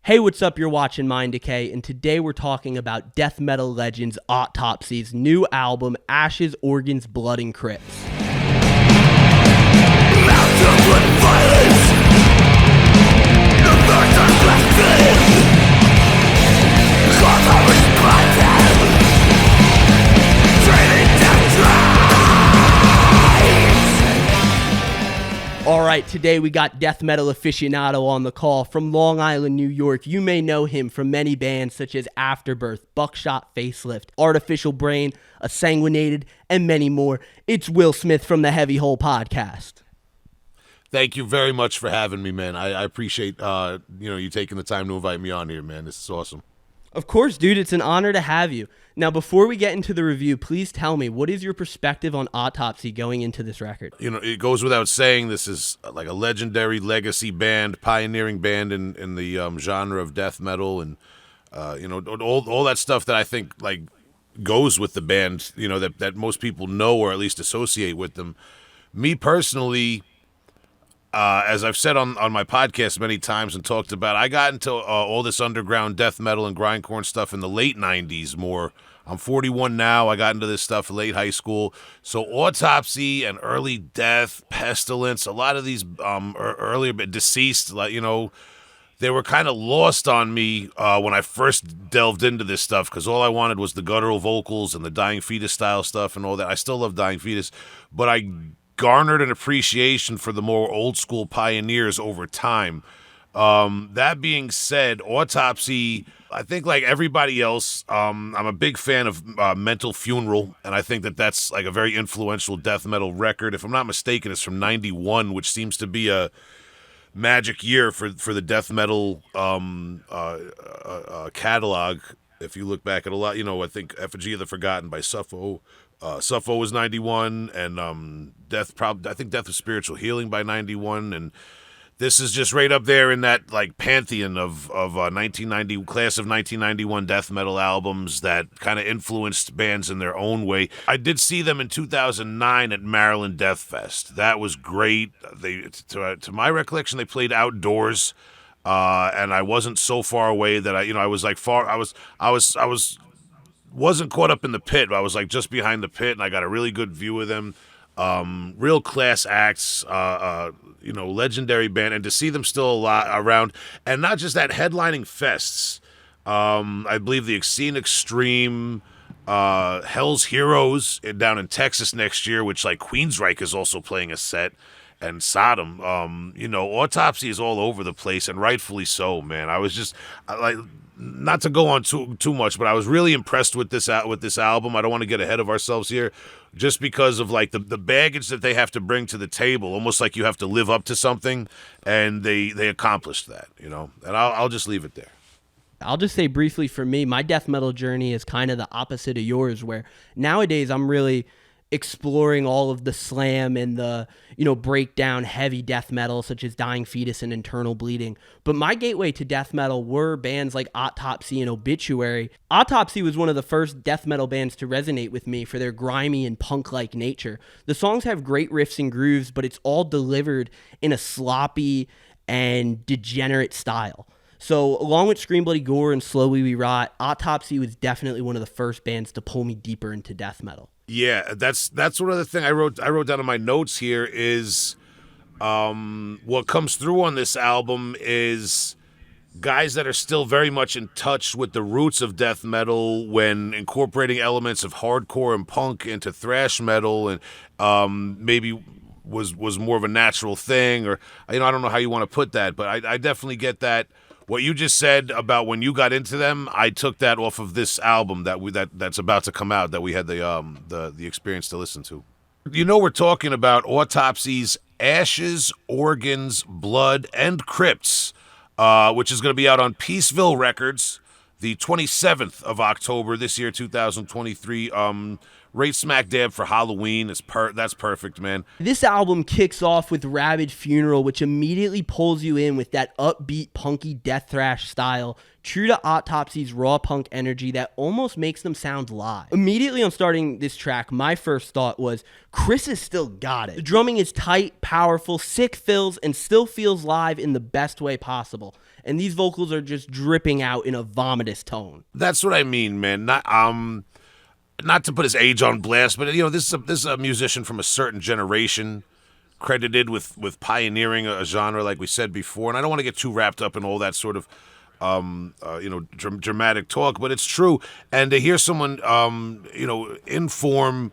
Hey, what's up? You're watching Mind Decay, and today we're talking about death metal legends Autopsy's new album, Ashes, Organs, Blood, and Crypts. Alright, today we got death metal aficionado on the call from Long Island, New York. You may know him from many bands such as Afterbirth, Buckshot Facelift, Artificial Brain, Exsanguninated, and many more. It's Will Smith from the Heavy Hole Podcast. Thank you very much for having me, man. I appreciate you taking the time to invite me on here, man. This is awesome. Of course, dude, it's an honor to have you. Now, before we get into the review, please tell me, what is your perspective on Autopsy going into this record? You know, it goes without saying, this is like a legendary legacy band, pioneering band in the genre of death metal, and all that stuff that I think like goes with the band. You know, that most people know or at least associate with them. Me personally, as I've said on my podcast many times and talked about, I got into all this underground death metal and grindcore stuff in the late 90s more. I'm 41 now. I got into this stuff late high school. So Autopsy and Early Death, Pestilence, a lot of these earlier deceased, they were kind of lost on me when I first delved into this stuff, because all I wanted was the guttural vocals and the Dying Fetus style stuff and all that. I still love Dying Fetus, but I garnered an appreciation for the more old school pioneers over time. That being said, Autopsy, I think like everybody else, I'm a big fan of Mental Funeral, and I think that's like a very influential death metal record. If I'm not mistaken, it's from 91, which seems to be a magic year for the death metal catalog. If you look back at a lot, I think Effigy of the Forgotten by Suffo was 91, and I think Death of Spiritual Healing by 91, and this is just right up there in that like pantheon of 1990 class of 1991 death metal albums that kind of influenced bands in their own way. I did see them in 2009 at Maryland Death Fest. That was great. To my recollection, they played outdoors, and I wasn't so far away that I was like far. I wasn't caught up in the pit. I was like just behind the pit, and I got a really good view of them. Real class acts, legendary band, and to see them still around, and not just that, headlining fests. I believe the Extreme, Hell's Heroes down in Texas next year, which like Queensryche is also playing a set, and Sodom. Autopsy is all over the place, and rightfully so, man. I was just not to go on too much, but I was really impressed with this album. I don't want to get ahead of ourselves here, just because of like the baggage that they have to bring to the table, almost like you have to live up to something, and they accomplished that, and I'll just leave it there. I'll just say briefly, for me, my death metal journey is kind of the opposite of yours, where nowadays I'm really exploring all of the slam and the, breakdown heavy death metal such as Dying Fetus and Internal Bleeding. But my gateway to death metal were bands like Autopsy and Obituary. Autopsy was one of the first death metal bands to resonate with me for their grimy and punk-like nature. The songs have great riffs and grooves, but it's all delivered in a sloppy and degenerate style. So along with Scream Bloody Gore and Slowly We Rot, Autopsy was definitely one of the first bands to pull me deeper into death metal. Yeah, that's one of the things I wrote down in my notes here is what comes through on this album is guys that are still very much in touch with the roots of death metal when incorporating elements of hardcore and punk into thrash metal, and maybe was more of a natural thing, or I don't know how you want to put that, but I definitely get that. What you just said about when you got into them, I took that off of this album that's about to come out, that we had the experience to listen to. We're talking about Autopsy's Ashes, Organs, Blood, and Crypts, which is going to be out on Peaceville Records the 27th of October this year, 2023. Right smack dab for Halloween. That's perfect, man. This album kicks off with Rabid Funeral, which immediately pulls you in with that upbeat, punky death thrash style, true to Autopsy's raw punk energy that almost makes them sound live. Immediately on starting this track, my first thought was, Chris has still got it. The drumming is tight, powerful, sick fills, and still feels live in the best way possible. and these vocals are just dripping out in a vomitous tone. That's what I mean, man. Not to put his age on blast, but this is a musician from a certain generation, credited with pioneering a genre, like we said before. And I don't want to get too wrapped up in all that sort of dramatic talk, but it's true. And to hear someone in form,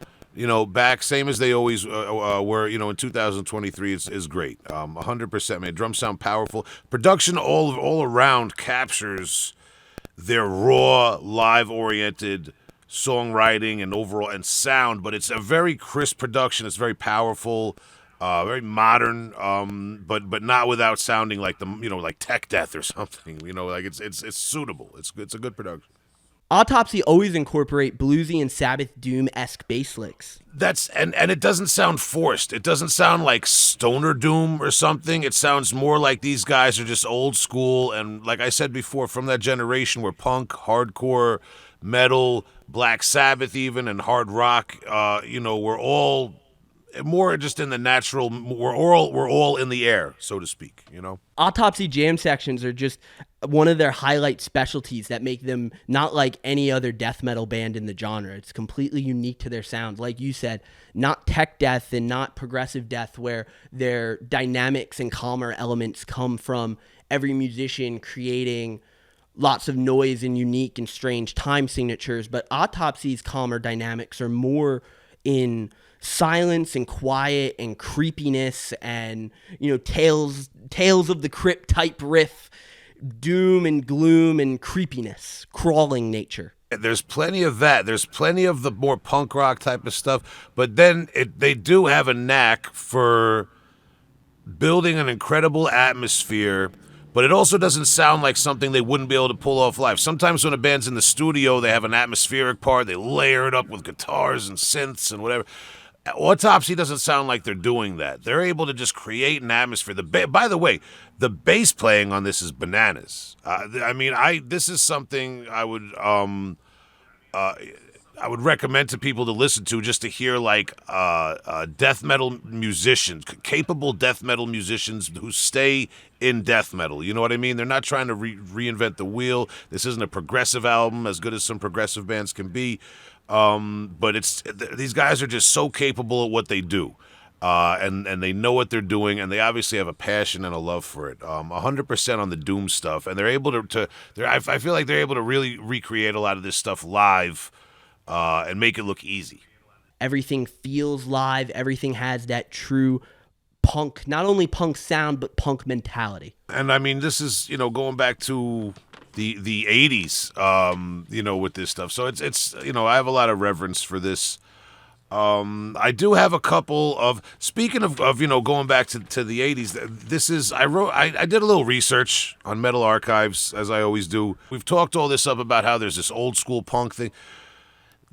back same as they always were, in 2023 is great. 100%, man. Drums sound powerful. Production all around captures their raw, live-oriented songwriting and overall and sound, but it's a very crisp production. It's very powerful, very modern, but not without sounding like like Tech Death or something. Like it's suitable. It's a good production. Autopsy always incorporate bluesy and Sabbath Doom-esque bass licks. And it doesn't sound forced. It doesn't sound like stoner doom or something. It sounds more like these guys are just old school, and like I said before, from that generation where punk, hardcore, metal, Black Sabbath even, and hard rock, we're all more just in the natural, we're all in the air, so to speak, Autopsy jam sections are just one of their highlight specialties that make them not like any other death metal band in the genre. It's completely unique to their sound. Like you said, not tech death and not progressive death, where their dynamics and calmer elements come from every musician creating lots of noise and unique and strange time signatures. But Autopsy's calmer dynamics are more in silence and quiet and creepiness and tales of the crypt type riff, doom and gloom and creepiness, crawling nature. There's plenty of that. There's plenty of the more punk rock type of stuff, but then they do have a knack for building an incredible atmosphere, but it also doesn't sound like something they wouldn't be able to pull off live. Sometimes when a band's in the studio, they have an atmospheric part, they layer it up with guitars and synths and whatever. Autopsy doesn't sound like they're doing that. They're able to just create an atmosphere. By the way, the bass playing on this is bananas. This is something I would recommend to people to listen to, just to hear like death metal musicians, capable death metal musicians who stay in death metal. You know what I mean? They're not trying to reinvent the wheel. This isn't a progressive album, as good as some progressive bands can be. But these guys are just so capable at what they do, and they know what they're doing, and they obviously have a passion and a love for it. 100% on the doom stuff, and they're able to. I feel like they're able to really recreate a lot of this stuff live, and make it look easy. Everything feels live. Everything has that true punk, not only punk sound, but punk mentality. And this is going back to the 80s, with this stuff. So it's I have a lot of reverence for this. I do have a couple of, speaking of going back to the 80s, I did a little research on Metal Archives, as I always do. We've talked all this up about how there's this old school punk thing.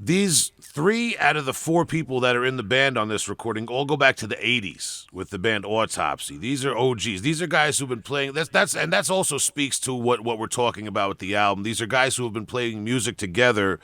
These 3 out of the 4 people that are in the band on this recording all go back to the 80s with the band Autopsy. These are OGs. These are guys who've been playing. That's also speaks to what we're talking about with the album. These are guys who have been playing music together.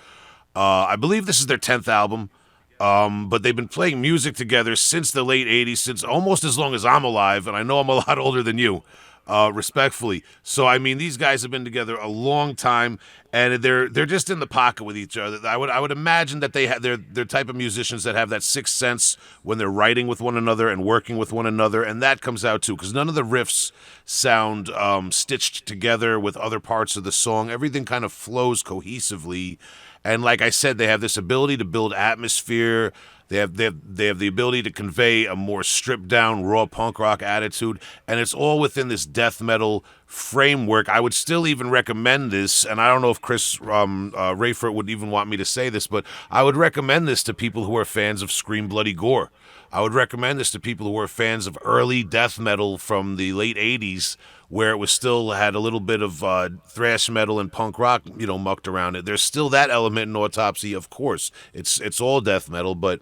I believe this is their 10th album, but they've been playing music together since the late 80s, since almost as long as I'm alive, and I know I'm a lot older than you. Respectfully. So these guys have been together a long time, and they're just in the pocket with each other. I would imagine that they're type of musicians that have that sixth sense when they're writing with one another and working with one another, and that comes out too, because none of the riffs sound stitched together with other parts of the song. Everything kind of flows cohesively, and like I said, they have this ability to build atmosphere. They have the ability to convey a more stripped down, raw punk rock attitude, and it's all within this death metal framework. I would still even recommend this, and I don't know if Chris Rayford would even want me to say this, but I would recommend this to people who are fans of Scream Bloody Gore. I would recommend this to people who are fans of early death metal from the late 80s, where it was still had a little bit of thrash metal and punk rock, mucked around it. There's still that element in Autopsy, of course. It's all death metal, but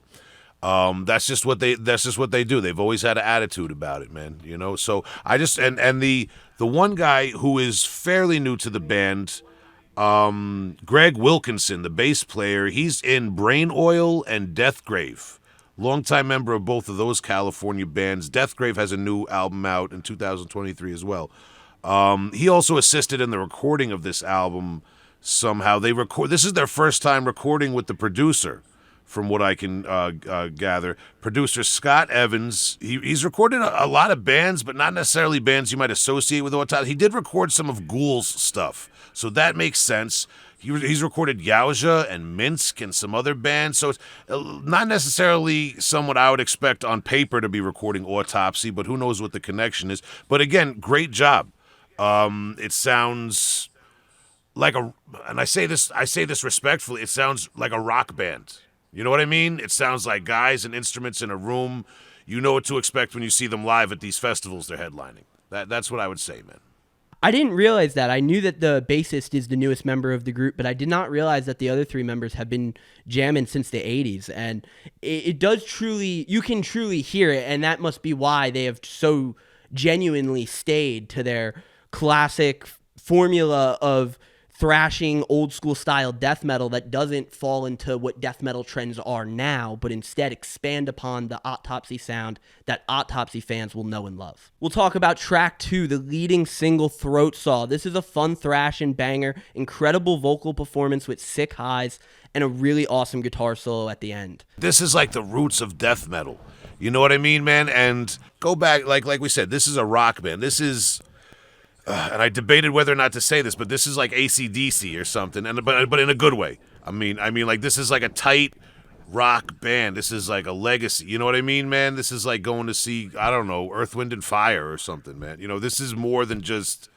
that's just what they do. They've always had an attitude about it, man. So I just and the one guy who is fairly new to the band, Greg Wilkinson, the bass player, he's in Brain Oil and Deathgrave. Longtime member of both of those California bands. Deathgrave has a new album out in 2023 as well. He also assisted in the recording of this album somehow. This is their first time recording with the producer, from what I can gather. Producer Scott Evans, he's recorded a lot of bands, but not necessarily bands you might associate with Autopsy. He did record some of Ghoul's stuff, so that makes sense. He's recorded Yaoja and Minsk and some other bands, so it's not necessarily someone I would expect on paper to be recording Autopsy, but who knows what the connection is. But again, great job. It sounds like and I say this respectfully, it sounds like a rock band. You know what I mean? It sounds like guys and instruments in a room. You know what to expect when you see them live at these festivals they're headlining. That's what I would say, man. I didn't realize that. I knew that the bassist is the newest member of the group, but I did not realize that the other three members have been jamming since the 80s. And it does truly, you can truly hear it, and that must be why they have so genuinely stayed to their classic formula of thrashing old school style death metal that doesn't fall into what death metal trends are now, but instead expand upon the Autopsy sound that Autopsy fans will know and love. We'll talk about track 2, the leading single, Throat Saw. This is a fun thrash and banger, incredible vocal performance with sick highs, and a really awesome guitar solo at the end. This is like the roots of death metal. You know what I mean, man? And go back, like we said, this is a rock band. This is... and I debated whether or not to say this, but this is like AC/DC or something, but in a good way. I mean, like this is like a tight rock band. This is like a legacy. You know what I mean, man? This is like going to see, I don't know, Earth, Wind, and Fire or something, man. You know, this is more than just,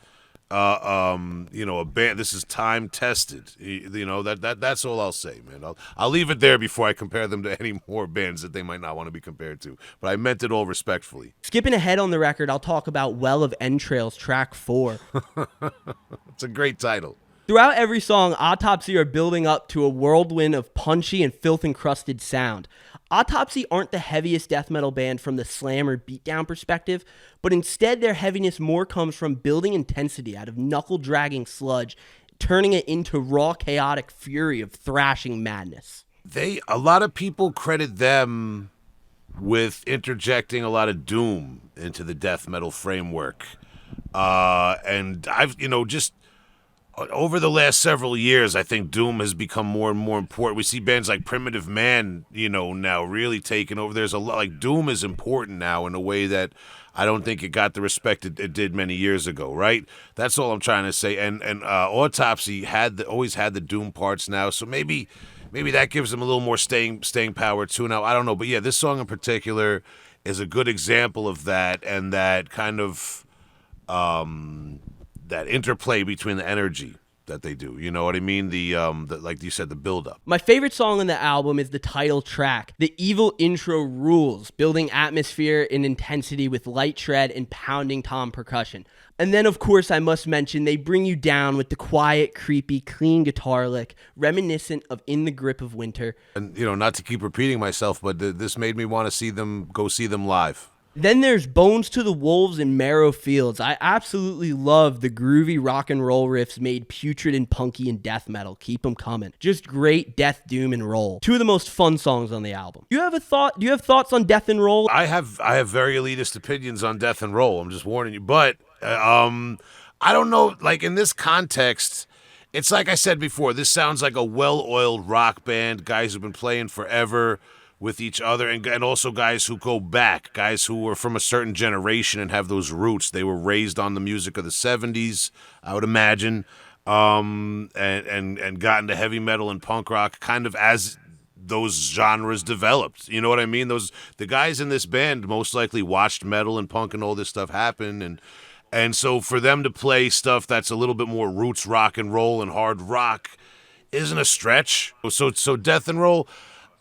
a band. This is time tested. You know, that's all I'll say, man. I'll leave it there before I compare them to any more bands that they might not want to be compared to. But I meant it all respectfully. Skipping ahead on the record, I'll talk about Well of Entrails, track 4. It's a great title. Throughout every song, Autopsy are building up to a whirlwind of punchy and filth-encrusted sound. Autopsy aren't the heaviest death metal band from the slam or beatdown perspective, but instead their heaviness more comes from building intensity out of knuckle-dragging sludge, turning it into raw, chaotic fury of thrashing madness. A lot of people credit them with interjecting a lot of doom into the death metal framework. And I've, just over the last several years, I think doom has become more and more important. We see bands like Primitive Man, now really taking over. There's a lot, like, doom is important now in a way that I don't think it got the respect it did many years ago, right? That's all I'm trying to say. And Autopsy always had the doom parts now, so maybe that gives them a little more staying power too now. I don't know, but yeah, this song in particular is a good example of that, and that kind of that interplay between the energy that they do. You know what I mean? The like you said, the build-up. My favorite song on the album is the title track. The evil intro rules, building atmosphere and intensity with light tread and pounding tom percussion. And then, of course, I must mention, they bring you down with the quiet, creepy, clean guitar lick, reminiscent of In the Grip of Winter. And, not to keep repeating myself, but this made me want to go see them live. Then there's Bones to the Wolves and Marrow Fields. I absolutely love the groovy rock and roll riffs made putrid and punky in death metal. Keep them coming. Just great death, doom, and roll. Two of the most fun songs on the album. Do you have thoughts on death and roll? I have very elitist opinions on death and roll. I'm just warning you. But I don't know. Like, in this context, it's like I said before. This sounds like a well-oiled rock band. Guys who've been playing forever with each other, and also guys who go back, guys who were from a certain generation and have those roots. They were raised on the music of the 70s, I would imagine, and got into heavy metal and punk rock kind of as those genres developed. You know what I mean? The guys in this band most likely watched metal and punk and all this stuff happen, and so for them to play stuff that's a little bit more roots rock and roll and hard rock isn't a stretch. So death and roll,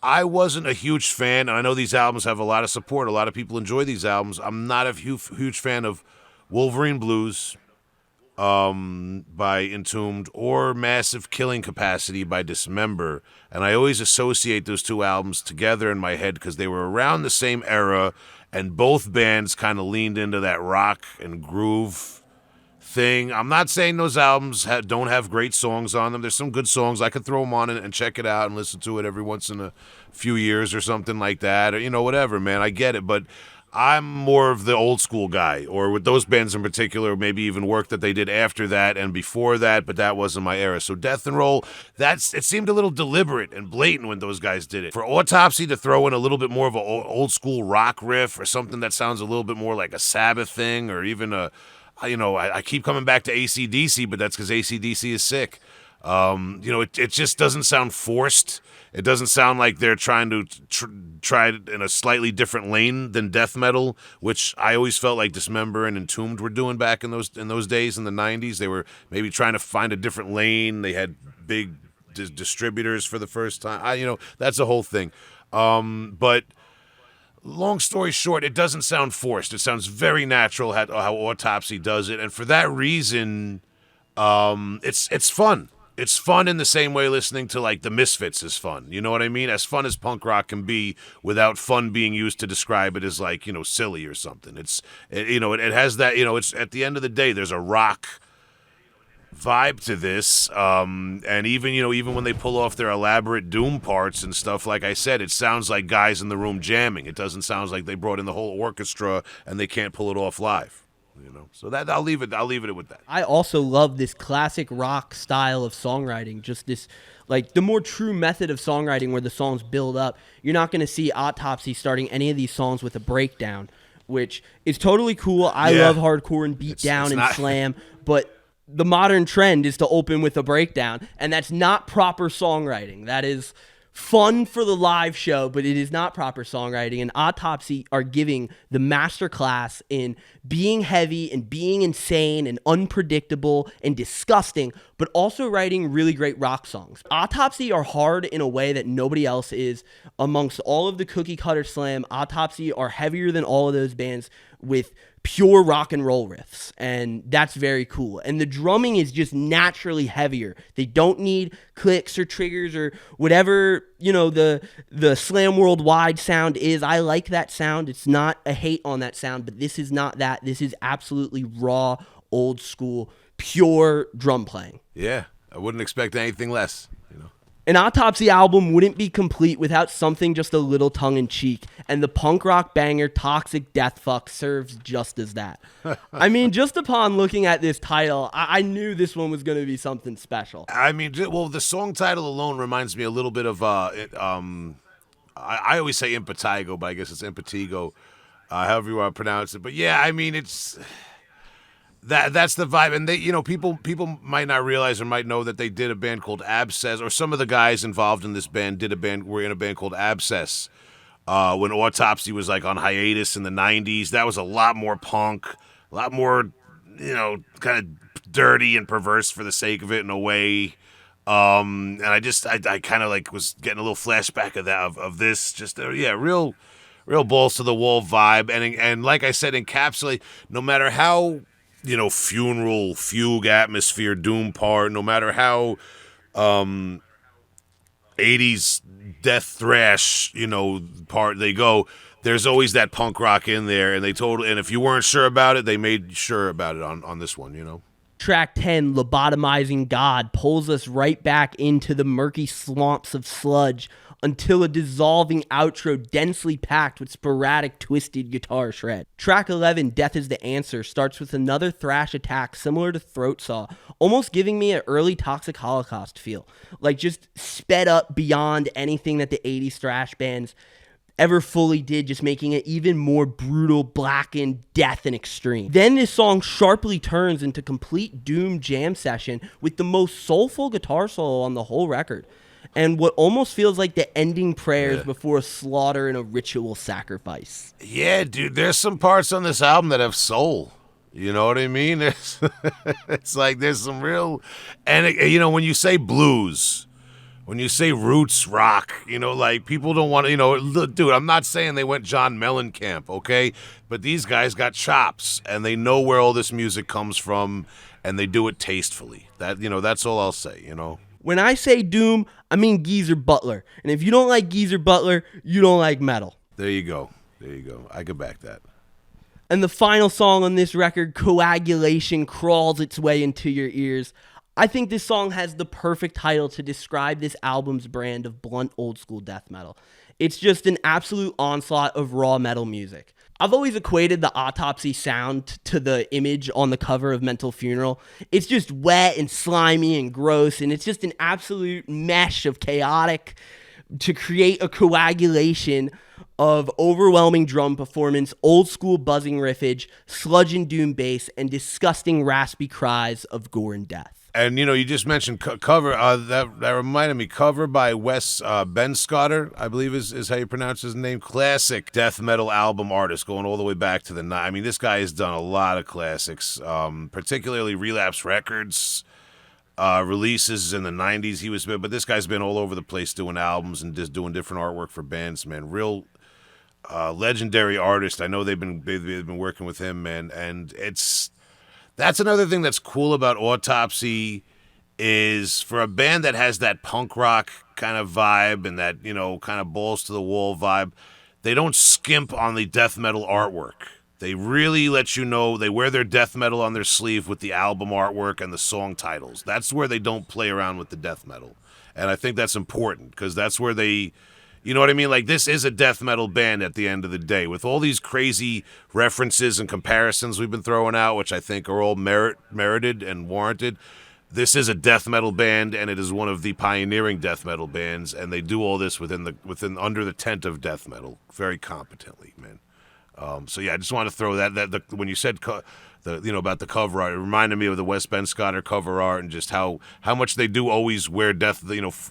I wasn't a huge fan, and I know these albums have a lot of support. A lot of people enjoy these albums. I'm not a huge fan of Wolverine Blues by Entombed or Massive Killing Capacity by Dismember, and I always associate those two albums together in my head because they were around the same era, and both bands kind of leaned into that rock and groove thing. I'm not saying those albums don't have great songs on them. There's some good songs. I could throw them on and check it out and listen to it every once in a few years or something like that, or whatever, man. I get it, but I'm more of the old school guy, or with those bands in particular, maybe even work that they did after that and before that, but that wasn't my era. So Death and Roll, it seemed a little deliberate and blatant when those guys did it. For Autopsy to throw in a little bit more of an old school rock riff or something that sounds a little bit more like a Sabbath thing, or even I keep coming back to AC/DC, but that's because AC/DC is sick. It just doesn't sound forced. It doesn't sound like they're trying to try it in a slightly different lane than death metal, which I always felt like Dismember and Entombed were doing back in those days in the 90s. They were maybe trying to find a different lane. They had big distributors for the first time. That's the whole thing. But long story short, it doesn't sound forced. It sounds very natural how Autopsy does it, and for that reason, it's fun. It's fun in the same way listening to like the Misfits is fun. You know what I mean? As fun as punk rock can be without fun being used to describe it as like, silly or something. It has that, it's at the end of the day, there's a rock vibe to this. And even when they pull off their elaborate doom parts and stuff, like I said, it sounds like guys in the room jamming. It doesn't sound like they brought in the whole orchestra and they can't pull it off live. So that I'll leave it with that. I also love this classic rock style of songwriting, just this, like, the more true method of songwriting where the songs build up. You're not going to see Autopsy starting any of these songs with a breakdown, which is totally cool. I love hardcore and beatdown and slam, but the modern trend is to open with a breakdown, and that's not proper songwriting. That is fun for the live show, but it is not proper songwriting. And Autopsy are giving the masterclass in being heavy and being insane and unpredictable and disgusting, but also writing really great rock songs. Autopsy are hard in a way that nobody else is. Amongst all of the cookie cutter slam, Autopsy are heavier than all of those bands with pure rock and roll riffs, and that's very cool. And the drumming is just naturally heavier. They don't need clicks or triggers or whatever, the slam worldwide sound is. I like that sound. It's not a hate on that sound, but this is not that. This is absolutely raw, old school, pure drum playing. Yeah, I wouldn't expect anything less. An Autopsy album wouldn't be complete without something just a little tongue-in-cheek, and the punk rock banger Toxic Death Fuck serves just as that. I mean, just upon looking at this title, I knew this one was going to be something special. I mean, well, the song title alone reminds me a little bit of, I always say Impetigo, but I guess it's Impetigo, however you want to pronounce it. But yeah, I mean, it's... That's the vibe, and they, people might not realize or might know that they did a band called Abscess, or some of the guys involved in this band were in a band called Abscess when Autopsy was like on hiatus in the 90s. That was a lot more punk, a lot more, kind of dirty and perverse for the sake of it in a way. And I kind of like was getting a little flashback of that of this, just real balls to the wall vibe, and like I said, encapsulate no matter how. Funeral, fugue atmosphere, doom part, no matter how 80s death thrash, part they go, there's always that punk rock in there, and and if you weren't sure about it, they made sure about it on this one, Track 10, Lobotomizing God, pulls us right back into the murky swamps of sludge until a dissolving outro densely packed with sporadic twisted guitar shred. Track 11, Death is the Answer, starts with another thrash attack similar to Throat Saw, almost giving me an early Toxic Holocaust feel, like just sped up beyond anything that the 80s thrash bands ever fully did, just making it even more brutal, blackened, death, and extreme. Then this song sharply turns into complete doom jam session with the most soulful guitar solo on the whole record, and what almost feels like the ending prayers before a slaughter and a ritual sacrifice. Yeah, dude, there's some parts on this album that have soul. You know what I mean? It's like there's some real... And, when you say blues... When you say roots rock, like people don't want to, dude, I'm not saying they went John Mellencamp, okay? But these guys got chops, and they know where all this music comes from, and they do it tastefully. That's all I'll say, When I say doom, I mean Geezer Butler. And if you don't like Geezer Butler, you don't like metal. There you go. I can back that. And the final song on this record, Coagulation, crawls its way into your ears. I think this song has the perfect title to describe this album's brand of blunt old school death metal. It's just an absolute onslaught of raw metal music. I've always equated the Autopsy sound to the image on the cover of Mental Funeral. It's just wet and slimy and gross, and it's just an absolute mesh of chaotic to create a coagulation of overwhelming drum performance, old school buzzing riffage, sludge and doom bass, and disgusting raspy cries of gore and death. And, you just mentioned cover. That reminded me, cover by Wes Ben Scotter, I believe is how you pronounce his name. Classic death metal album artist going all the way back to the... I mean, this guy has done a lot of classics, particularly Relapse Records releases in the 90s. But this guy's been all over the place doing albums and just doing different artwork for bands, man. Real legendary artist. I know they've been working with him, man, and that's another thing that's cool about Autopsy is for a band that has that punk rock kind of vibe and that, kind of balls to the wall vibe, they don't skimp on the death metal artwork. They really let you know they wear their death metal on their sleeve with the album artwork and the song titles. That's where they don't play around with the death metal. And I think that's important because that's where they... You know what I mean? Like, this is a death metal band at the end of the day. With all these crazy references and comparisons we've been throwing out, which I think are all merited and warranted, this is a death metal band, and it is one of the pioneering death metal bands, and they do all this under the tent of death metal very competently, man. So yeah, I just want to throw that when you said about the cover art, it reminded me of the Wes Ben Scotter cover art and just how much they do always wear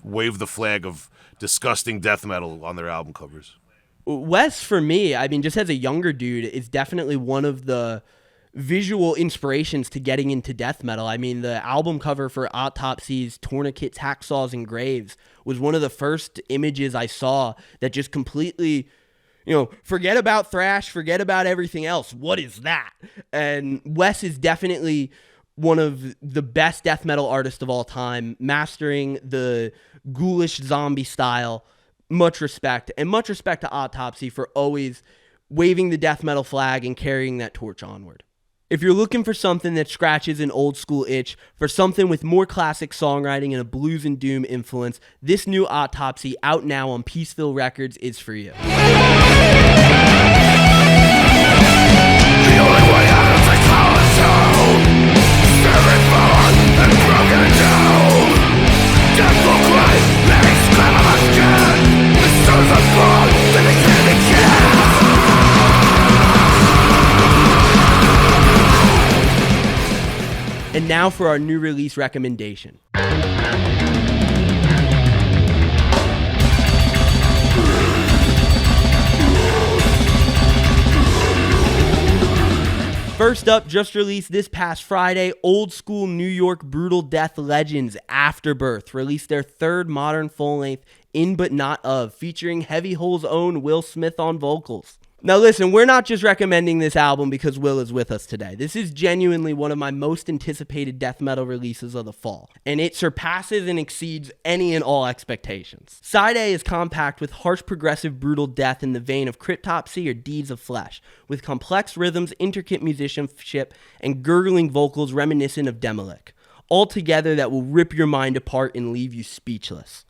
wave the flag of disgusting death metal on their album covers. Wes, for me, I mean, just as a younger dude, is definitely one of the visual inspirations to getting into death metal. I mean, the album cover for Autopsy's Tourniquets, Hacksaws, and Graves was one of the first images I saw that just completely... forget about thrash, forget about everything else. What is that? And Wes is definitely one of the best death metal artists of all time, mastering the ghoulish zombie style. Much respect. And much respect to Autopsy for always waving the death metal flag and carrying that torch onward. If you're looking for something that scratches an old school itch, for something with more classic songwriting and a blues and doom influence, this new Autopsy, out now on Peaceville Records, is for you. The only way out of the cloud zone, spirit born and broken down. Death will cry, let me scream of my skin. The souls are born, then they can't be killed. And now for our new release recommendation. First up, just released this past Friday, old school New York brutal death legends Afterbirth released their third modern full-length In But Not Of, featuring Heavy Hole's own Will Smith on vocals. Now listen, we're not just recommending this album because Will is with us today. This is genuinely one of my most anticipated death metal releases of the fall, and it surpasses and exceeds any and all expectations. Side A is compact with harsh progressive brutal death in the vein of Cryptopsy or Deeds of Flesh, with complex rhythms, intricate musicianship, and gurgling vocals reminiscent of Demolic, all together that will rip your mind apart and leave you speechless.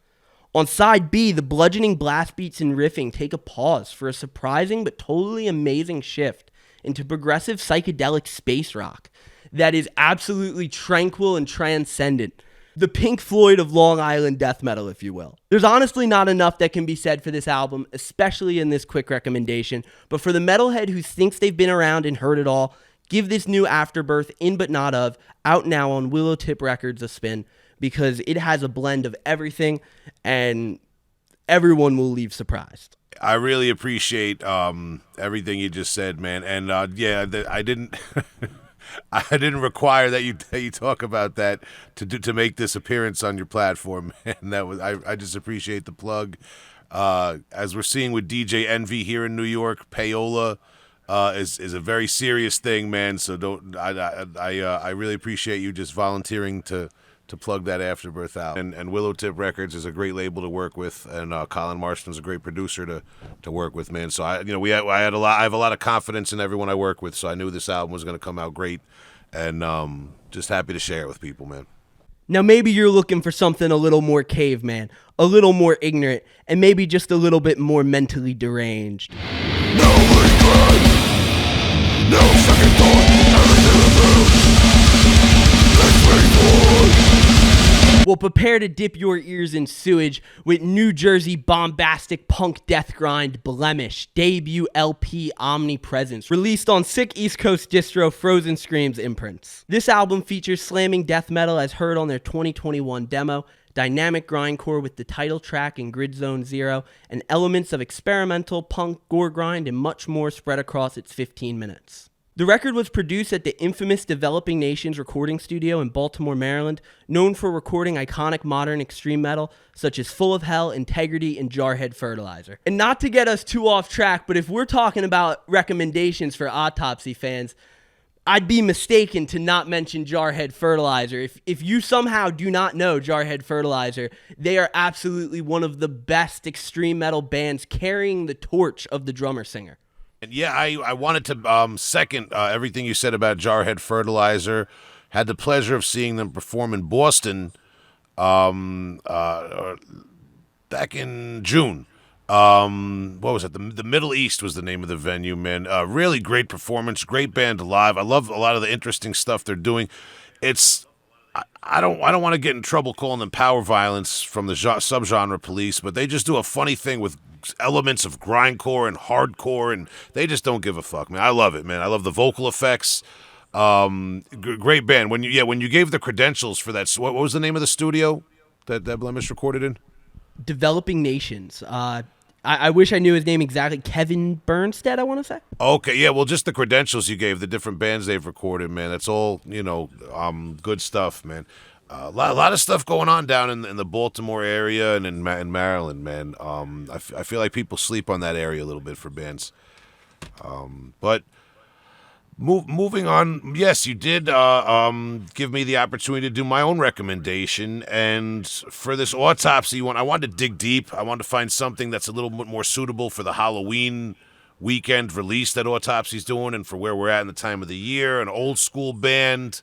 On side B, the bludgeoning blast beats and riffing take a pause for a surprising but totally amazing shift into progressive psychedelic space rock that is absolutely tranquil and transcendent. The Pink Floyd of Long Island death metal, if you will. There's honestly not enough that can be said for this album, especially in this quick recommendation, but for the metalhead who thinks they've been around and heard it all, give this new Afterbirth, In But Not Of, out now on Willow Tip Records, a spin, because it has a blend of everything, and everyone will leave surprised. I really appreciate everything you just said, man. And I didn't, I didn't require that you talk about that to make this appearance on your platform. And I just appreciate the plug. As we're seeing with DJ Envy here in New York, payola is a very serious thing, man. So I really appreciate you just volunteering to plug that Afterbirth out. And Willow Tip Records is a great label to work with, and Colin Marston's a great producer to work with, man. So I have a lot of confidence in everyone I work with, so I knew this album was going to come out great, and just happy to share it with people, man. Now maybe you're looking for something a little more caveman, a little more ignorant, and maybe just a little bit more mentally deranged. No regret. No second thought, everything removed. Let's wait for. Well, prepare to dip your ears in sewage with New Jersey bombastic Punk Deathgrind Blemish debut LP Omnipresence, released on sick East Coast distro Frozen Screams imprints. This album features slamming death metal as heard on their 2021 demo, dynamic grindcore with the title track and Grid Zone Zero, and elements of experimental punk, Goregrind, and much more spread across its 15 minutes. The record was produced at the infamous Developing Nations recording studio in Baltimore, Maryland, known for recording iconic modern extreme metal such as Full of Hell, Integrity, and Jarhead Fertilizer. And not to get us too off track, but if we're talking about recommendations for Autopsy fans, I'd be mistaken to not mention Jarhead Fertilizer. If you somehow do not know Jarhead Fertilizer, they are absolutely one of the best extreme metal bands carrying the torch of the drummer singer. And yeah, I wanted to second everything you said about Jarhead Fertilizer. Had the pleasure of seeing them perform in Boston back in June. What was it? The Middle East was the name of the venue, man. Really great performance, great band live. I love a lot of the interesting stuff they're doing. I don't want to get in trouble calling them power violence from the subgenre police, but they just do a funny thing with elements of grindcore and hardcore, and they just don't give a fuck, man. I love it, man. I love the vocal effects. Great band. When you gave the credentials for that, what was the name of the studio that Blemish recorded in? Developing Nations. I wish I knew his name exactly. Kevin Bernstead, I want to say. Okay, yeah, well, just the credentials you gave, the different bands they've recorded, man. That's all, good stuff, man. A lot of stuff going on down in the Baltimore area and in Maryland, man. I feel like people sleep on that area a little bit for bands. But moving on, yes, you did give me the opportunity to do my own recommendation. And for this Autopsy one, I wanted to dig deep. I wanted to find something that's a little bit more suitable for the Halloween weekend release that Autopsy's doing and for where we're at in the time of the year. An old school band.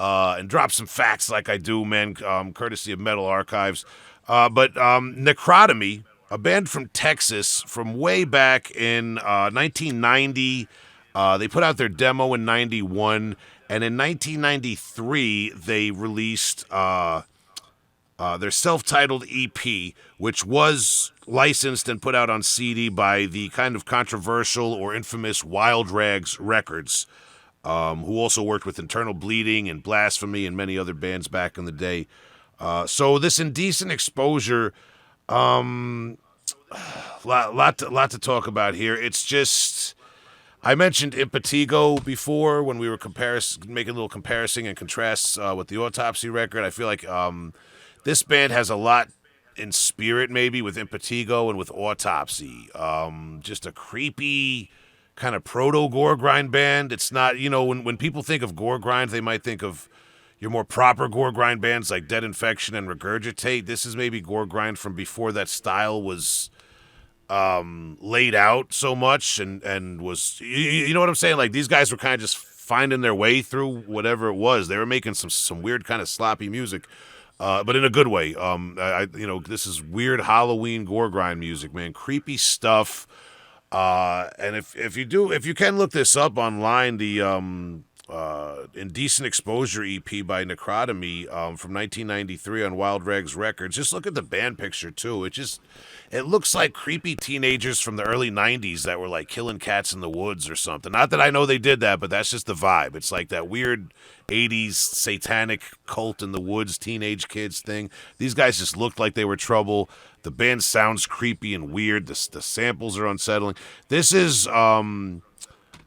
And drop some facts like I do, man, courtesy of Metal Archives. But Necrotomy, a band from Texas from way back in 1990, they put out their demo in 91, and in 1993 they released their self-titled EP, which was licensed and put out on CD by the kind of controversial or infamous Wild Rags Records. Who also worked with Internal Bleeding and Blasphemy and many other bands back in the day. So this Indecent Exposure, lot to talk about here. It's just, I mentioned Impetigo before when we were making a little comparison and contrasts with the Autopsy record. I feel like this band has a lot in spirit maybe with Impetigo and with Autopsy. Just a creepy kind of proto-Goregrind band. It's not, when people think of Goregrind, they might think of your more proper Goregrind bands like Dead Infection and Regurgitate. This is maybe Goregrind from before that style was laid out so much and was, you know what I'm saying? Like, these guys were kind of just finding their way through whatever it was. They were making some weird kind of sloppy music, but in a good way. This is weird Halloween Goregrind music, man. Creepy stuff. And if you can look this up online, the Indecent Exposure EP by Necrotomy from 1993 on Wild Rags Records, just look at the band picture too. It looks like creepy teenagers from the early 90s that were like killing cats in the woods or something. Not that I know they did that, but that's just the vibe. It's like that weird 80s satanic cult in the woods teenage kids thing. These guys just looked like they were trouble. The band sounds creepy and weird. The samples are unsettling. This is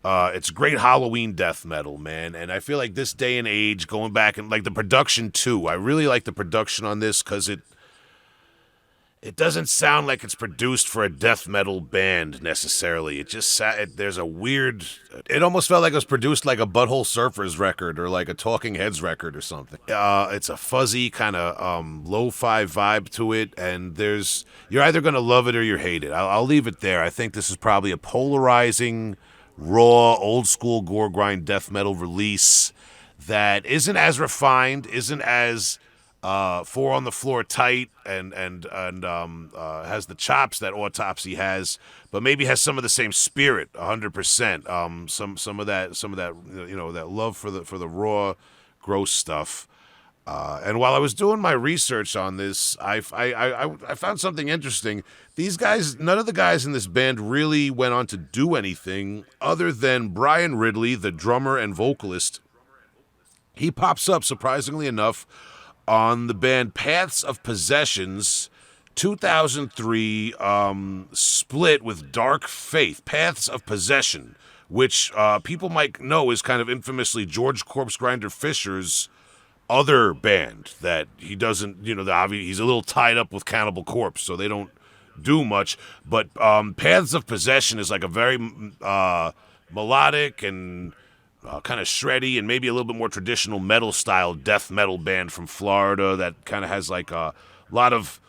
it's great Halloween death metal, man. And I feel like this day and age, going back and like the production too. I really like the production on this because it doesn't sound like it's produced for a death metal band necessarily. It just there's a weird. It almost felt like it was produced like a Butthole Surfers record or like a Talking Heads record or something. It's a fuzzy kind of lo-fi vibe to it, and you're either gonna love it or you hate it. I'll leave it there. I think this is probably a polarizing, raw, old school Goregrind death metal release that isn't as refined, isn't as four on the floor tight, and has the chops that Autopsy has, but maybe has some of the same spirit, 100%. Some of that that love for the raw, gross stuff. And while I was doing my research on this, I found something interesting. These guys, none of the guys in this band really went on to do anything other than Brian Ridley, the drummer and vocalist. He pops up, surprisingly enough, on the band Paths of Possession's 2003 split with Dark Faith. Paths of Possession, which people might know is kind of infamously George Corpse Grinder Fisher's other band that he doesn't, he's a little tied up with Cannibal Corpse, so they don't do much. But Paths of Possession is like a very melodic and kind of shreddy and maybe a little bit more traditional metal style death metal band from Florida that kind of has like a lot of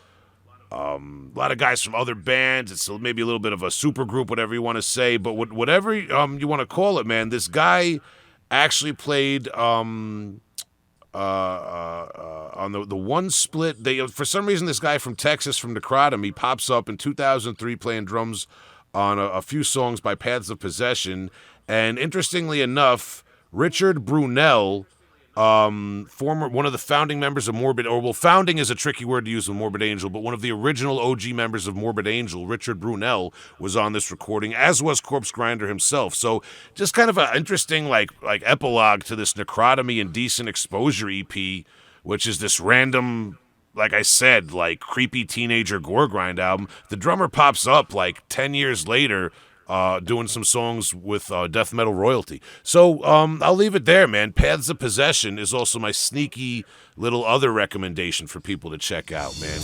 guys from other bands. It's maybe a little bit of a supergroup, whatever you want to say. But whatever you want to call it, man, this guy actually played on the one split. For some reason, this guy from Texas, from Necrotomy, pops up in 2003 playing drums on a few songs by Paths of Possession. And interestingly enough, Richard Brunel, one of the founding members of Morbid, founding is a tricky word to use with Morbid Angel, but one of the original OG members of Morbid Angel, Richard Brunel, was on this recording, as was Corpse Grinder himself. So just kind of an interesting like epilogue to this Necrotomy and Decent Exposure EP, which is this random, like I said, like creepy teenager Goregrind album. The drummer pops up like 10 years later, doing some songs with death metal royalty. So I'll leave it there, man. Paths of Possession is also my sneaky little other recommendation for people to check out, man.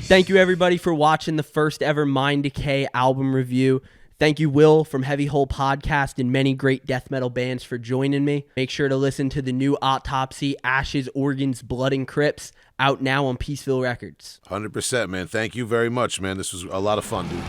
Thank you, everybody, for watching the first ever Mind Decay album review. Thank you, Will, from Heavy Hole Podcast and many great death metal bands for joining me. Make sure to listen to the new Autopsy, Ashes, Organs, Blood, and Crypts, out now on Peaceville Records. 100%, man. Thank you very much, man. This was a lot of fun, dude.